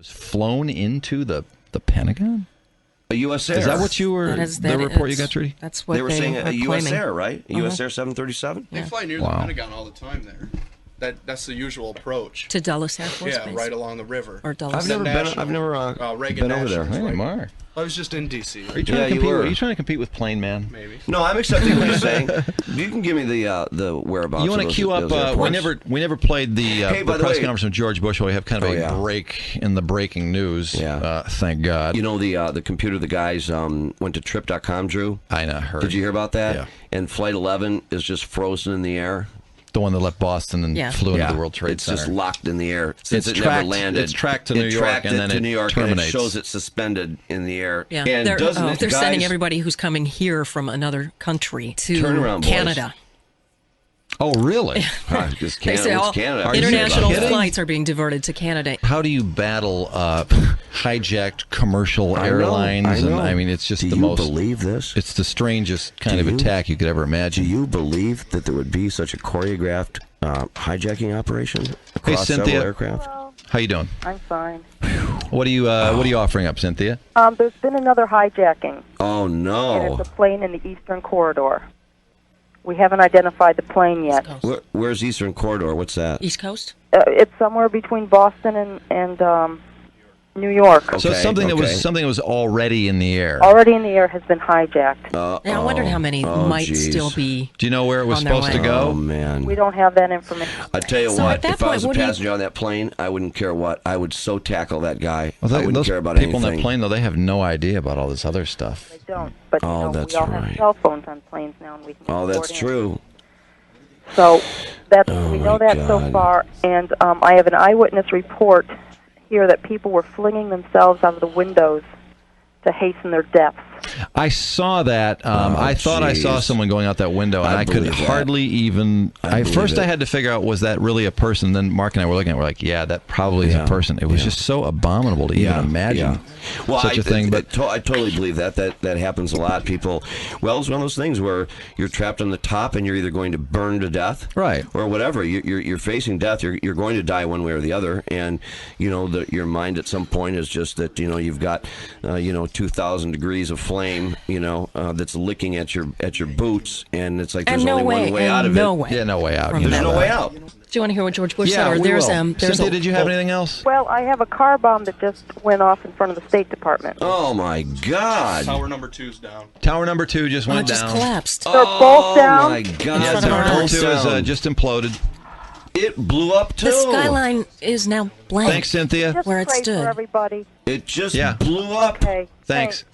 Was flown into the Pentagon? A U.S. Air. Is that what you were, the report you got, Trudy? That's what they were saying a U.S. claiming. Air, right? A U.S. Air 737? They fly near the Pentagon all the time there. That's the usual approach. To Dulles Air Force Base? Yeah, right along the river. Or Dulles. I've never Reagan been over there. National, Hey, right? Mark. I was just in D.C. Are you trying to compete? Are you trying to compete with Plane Man? Maybe. No, I'm accepting what you're saying. You can give me the whereabouts. You want to queue up? We never played the press conference from George Bush. Where we have kind of a break in the breaking news. Yeah. Thank God. You know the computer. The guys went to trip.com. Drew. I know. Heard. Did you hear about that? Yeah. And Flight 11 is just frozen in the air. The one that left Boston and flew into the World Trade Center. It's just locked in the air since it's it tracked, never landed. It's tracked to New York, and then it terminates. And it shows it suspended in the air. Yeah, and they're sending everybody who's coming here from another country to Canada. Oh, really? Just They say all Canada. international flights are being diverted to Canada. How do you battle hijacked commercial airlines? I know. And I mean, it's just the most. Do you believe this? It's the strangest kind of attack you could ever imagine. Do you believe that there would be such a choreographed hijacking operation across several aircraft? Hello. How you doing? I'm fine. What are you offering up, Cynthia? There's been another hijacking. Oh no! And it's a plane in the Eastern Corridor. We haven't identified the plane yet. Where's Eastern Corridor? What's that? East Coast? It's somewhere between Boston and New York. So something that was already in the air. Already in the air has been hijacked. I wondered how many might still be. Do you know where it was supposed to go? Oh man, we don't have that information. I tell you what, if I was a passenger on that plane, I wouldn't care what. I would so tackle that guy. I wouldn't care about anything. People on that plane, though, they have no idea about all this other stuff. They don't. But that's we all right. have cell phones on planes now, and we can. Oh, that's true. So we know that so far, and I have an eyewitness report here that people were flinging themselves out of the windows to hasten their deaths. I saw that. I thought I saw someone going out that window, and I could hardly even. First, I had to figure out, was that really a person? Then Mark and I were looking at it, we're like, yeah, that probably is a person. It was just so abominable to even imagine such a thing. But I totally believe that happens a lot. People, well, it's one of those things where you're trapped on the top, and you're either going to burn to death, right, or whatever. You're facing death. You're going to die one way or the other, and your mind at some point is just that you've got 2,000 degrees of flame, that's licking at your boots, and it's like there's only one way out of it. Yeah, no way out. There's no way out. Do you want to hear what George Bush said? Or there's Cynthia, did you have anything else? Well, I have a car bomb that just went off in front of the State Department. Oh my God! Tower number 2's down. Tower number 2 just went down. Just collapsed. They're both down. Oh my God! Yeah, Tower number 2 is just imploded. It blew up too. The skyline is now blank. Thanks, Cynthia. Just where it pray stood. for everybody. It just blew up. Okay. Thanks.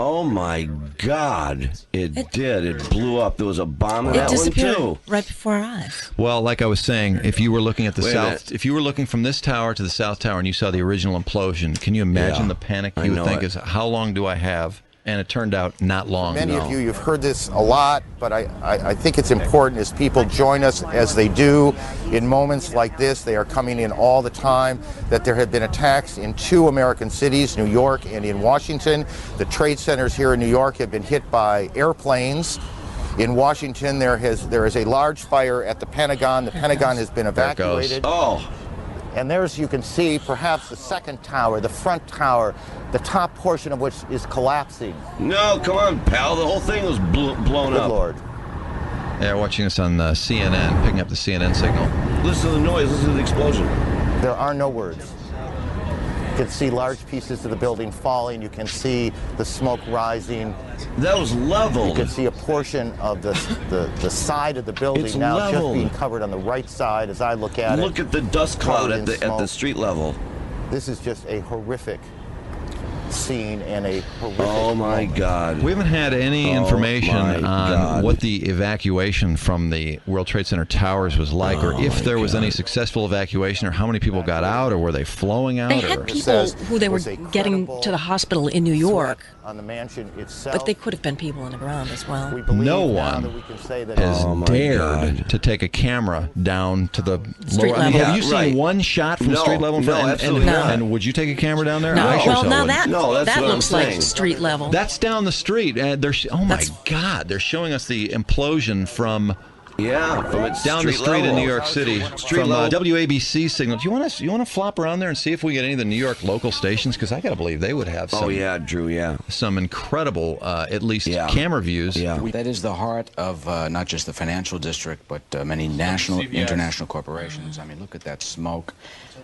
Oh my God! It did. It blew up. There was a bomb in that one disappeared too. right before our eyes. Well, like I was saying, if you were looking at the south, if you were looking from this tower to the south tower and you saw the original implosion, can you imagine the panic you would think is, how long do I have? And it turned out not long. Many of you've heard this a lot, but I think it's important as people join us as they do in moments like this. They are coming in all the time, that there have been attacks in 2 American cities, New York and in Washington. The trade centers here in New York have been hit by airplanes. In Washington, there is a large fire at the Pentagon. The Pentagon has been evacuated. And there's, you can see, perhaps the second tower, the front tower, the top portion of which is collapsing. No, come on, pal. The whole thing was blown up. Good Lord. Yeah, watching us on CNN, picking up the CNN signal. Listen to the noise. Listen to the explosion. There are no words. You can see large pieces of the building falling. You can see the smoke rising. That was leveled. You can see a portion of the side of the building just being covered on the right side as I look at it. Look at the dust cloud at the street level. This is just a horrific scene and a horrific moment. God. We haven't had any information on what the evacuation from the World Trade Center towers was like, or if there was any successful evacuation, or how many people got out, or were they flowing out? They had people who they were getting to the hospital in New York. On the mansion itself. But they could have been people on the ground as well. No one has dared to take a camera down to the street level. Have you seen one shot from street level? No, absolutely not. And would you take a camera down there? No. I sure Well, now would. that looks like street level. That's down the street. Oh my God! They're showing us the implosion from Yeah, from its down the street level. in New York City from WABC signal. Do you want to flop around there and see if we get any of the New York local stations? Because I got to believe they would have some. Oh yeah, Drew. Yeah, some incredible, at least camera views. Yeah, that is the heart of not just the financial district, but many national, international corporations. I mean, look at that smoke,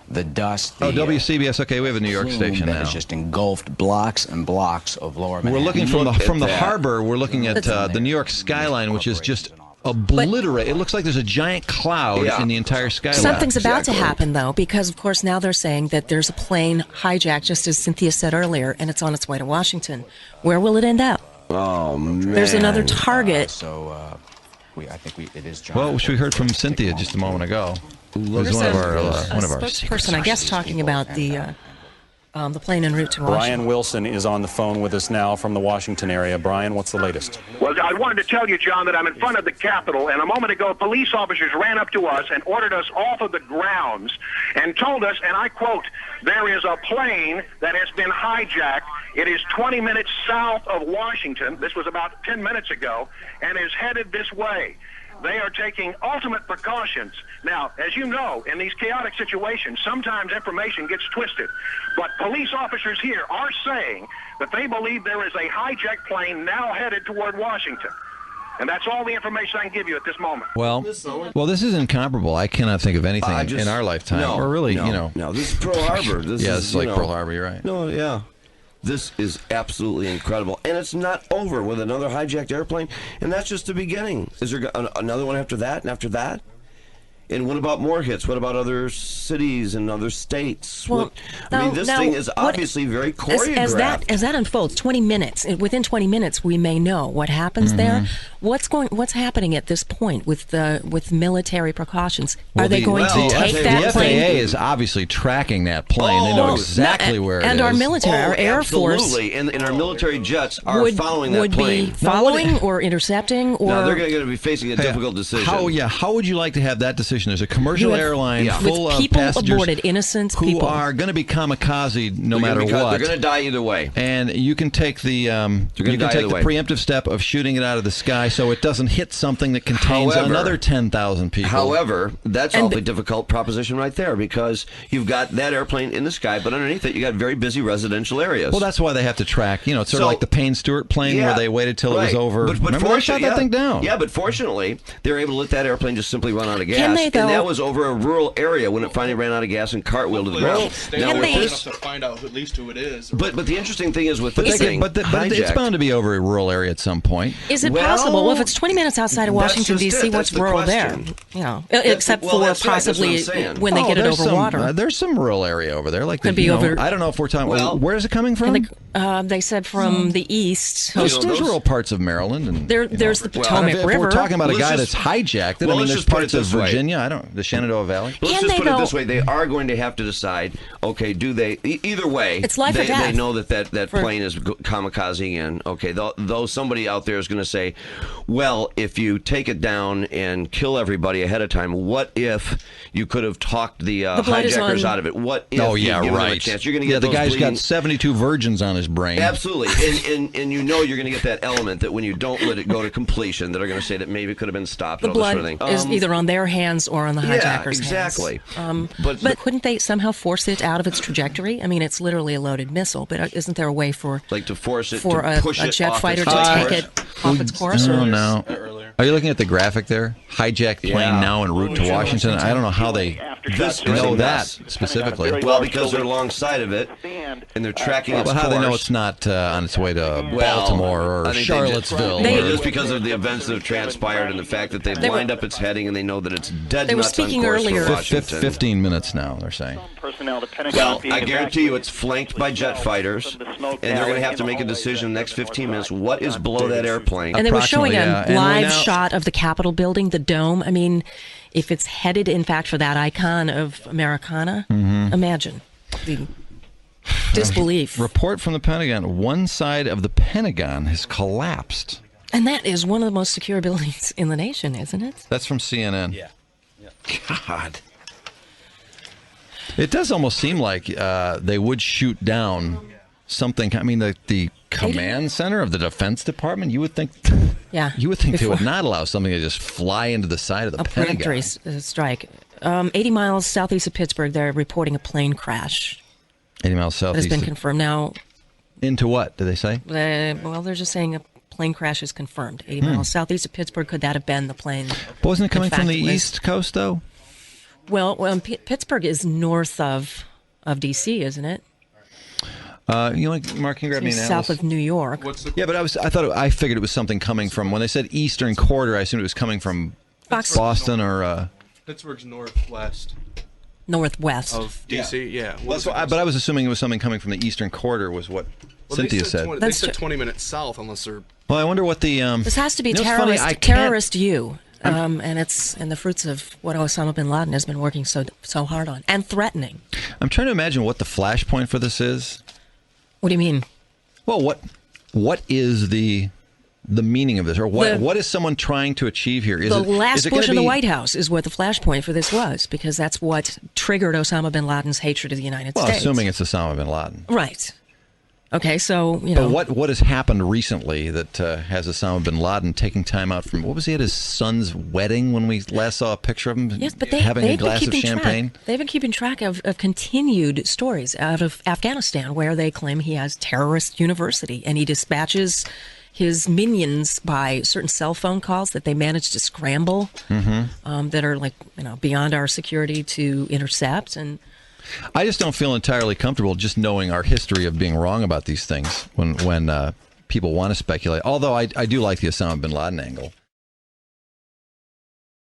the dust. The, WCBS. Okay, we have a New York station now. It's just engulfed blocks and blocks of Lower Manhattan. We're looking from the harbor. We're looking at the New York skyline, which is just obliterate. It looks like there's a giant cloud in the entire skyline. Something's about to happen, though, because, of course, now they're saying that there's a plane hijacked, just as Cynthia said earlier, and it's on its way to Washington. Where will it end up? Oh, man. There's another target. I think it is John. Well, which we heard from Cynthia just a moment ago. Who was one of our spokesperson, I guess, talking about the plane en route to Washington. Brian Wilson is on the phone with us now from the Washington area. Brian, what's the latest? Well, I wanted to tell you, John, that I'm in front of the Capitol, and a moment ago, police officers ran up to us and ordered us off of the grounds and told us, and I quote, there is a plane that has been hijacked. It is 20 minutes south of Washington. This was about 10 minutes ago, and is headed this way. They are taking ultimate precautions. Now, as you know, in these chaotic situations, sometimes information gets twisted. But police officers here are saying that they believe there is a hijacked plane now headed toward Washington. And that's all the information I can give you at this moment. Well, this is incomparable. I cannot think of anything in our lifetime. Or really, No, this is Pearl Harbor. This is like Pearl Harbor, you're right. No, yeah. This is absolutely incredible. And it's not over with another hijacked airplane. And that's just the beginning. Is there another one after that and after that? And what about more hits? What about other cities and other states? Well, this thing is obviously very choreographed. As that unfolds, 20 minutes. Within 20 minutes, we may know what happens there. What's happening at this point with military precautions? Are they going to take that plane? The FAA is obviously tracking that plane. They know exactly where it is. And our military, our Air Force, absolutely, and our military jets are following that plane. Would be following or intercepting, or no, they're going to be facing a difficult decision. How would you like to have that decision? There's a commercial airline full of people passengers aboarded, innocent who people are going to be kamikaze no matter what. They're going to die either way. And you can take the preemptive step of shooting it out of the sky so it doesn't hit something that contains another 10,000 people. However, that's an awfully difficult proposition right there, because you've got that airplane in the sky, but underneath it you got very busy residential areas. Well, that's why they have to track. It's sort of like the Payne Stewart plane where they waited till it was over. But remember they shot that thing down? Yeah, but fortunately, they were able to let that airplane just simply run out of gas. Can they, though? And that was over a rural area when it finally ran out of gas and cartwheeled to the ground. Now, with this, to find out at least who it is. But the interesting thing is with this thing, but it's bound to be over a rural area at some point. Is it possible? Well, if it's 20 minutes outside of Washington, D.C., what's rural there? Except for possibly when they get it over water. There's some rural area over there. Like could be over. I don't know if we're talking. Where is it coming from? They said from the east. There's rural parts of Maryland, and there's the Potomac River. If we're talking about a guy that's hijacked it, there's parts of Virginia. The Shenandoah Valley. Let's just put it this way: they are going to have to decide. Okay, do they? Either way, it's life or death. They know that plane is kamikazing in. Okay, though somebody out there is going to say, well, if you take it down and kill everybody ahead of time, what if you could have talked the hijackers out of it? What if you give them a chance? You're going to get the guy's got 72 virgins on his brain. Absolutely, and you're going to get that element that when you don't let it go to completion, that are going to say that maybe it could have been stopped. The and all blood this sort of thing. is either on their hands or on the hijackers' exactly. hands. But couldn't they somehow force it out of its trajectory? I mean, it's literally a loaded missile, but isn't there a way to force it for to push a jet fighter to take it off its course? No. Are you looking at the graphic there? Hijacked plane now en route to Washington. I don't know how they know that specifically. Well, because they're alongside of it, and they're tracking its course. How do they know it's not on its way to Baltimore or Charlottesville? Just because of the events that have transpired and the fact that they've lined up its heading and they know that it's dead nuts on course for Washington. 15 minutes now, they're saying. Well, I guarantee you it's flanked by jet fighters, and they're going to have to make a decision in the next 15 minutes. What is below that airplane? And they were showing a live shot of the Capitol building, the dome. I mean, if it's headed, in fact, for that icon of Americana, imagine the disbelief. Report from the Pentagon. One side of the Pentagon has collapsed. And that is one of the most secure buildings in the nation, isn't it? That's from CNN. Yeah. God. It does almost seem like they would shoot down something. I mean, the command center of the Defense Department, you would think Yeah. You would think they would not allow something to just fly into the side of the Pentagon. A preemptory strike. 80 miles southeast of Pittsburgh, they're reporting a plane crash. 80 miles southeast. Has been confirmed now. Into what, do they say? Well, they're just saying a plane crash is confirmed. 80 miles southeast of Pittsburgh. Could that have been the plane? But wasn't it coming from the East Coast, though? Well, Pittsburgh is north of D.C., isn't it? Mark, can you grab me an atlas? South of New York. Yeah, but I figured it was something coming from, when they said Eastern Quarter, I assumed it was coming from Boston or... Pittsburgh's northwest. Northwest of D.C., yeah. But I was assuming it was something coming from the Eastern Quarter, was what Cynthia said. They said 20 minutes south, unless they're... Well, I wonder what the... This has to be terrorist U. And the fruits of what Osama bin Laden has been working so hard on and threatening. I'm trying to imagine what the flashpoint for this is. What do you mean? Well, what is the meaning of this, or what is someone trying to achieve here? The last push in the White House is what the flashpoint for this was, because that's what triggered Osama bin Laden's hatred of the United States. Well, assuming it's Osama bin Laden, right? Okay, so But what has happened recently that has Osama bin Laden taking time out from, what was he at his son's wedding when we last saw a picture of him? Yes, but having a glass of champagne. They've been keeping track of continued stories out of Afghanistan where they claim he has terrorist university, and he dispatches his minions by certain cell phone calls that they manage to scramble, that are beyond our security to intercept. And I just don't feel entirely comfortable just knowing our history of being wrong about these things when people want to speculate. Although I do like the Osama bin Laden angle.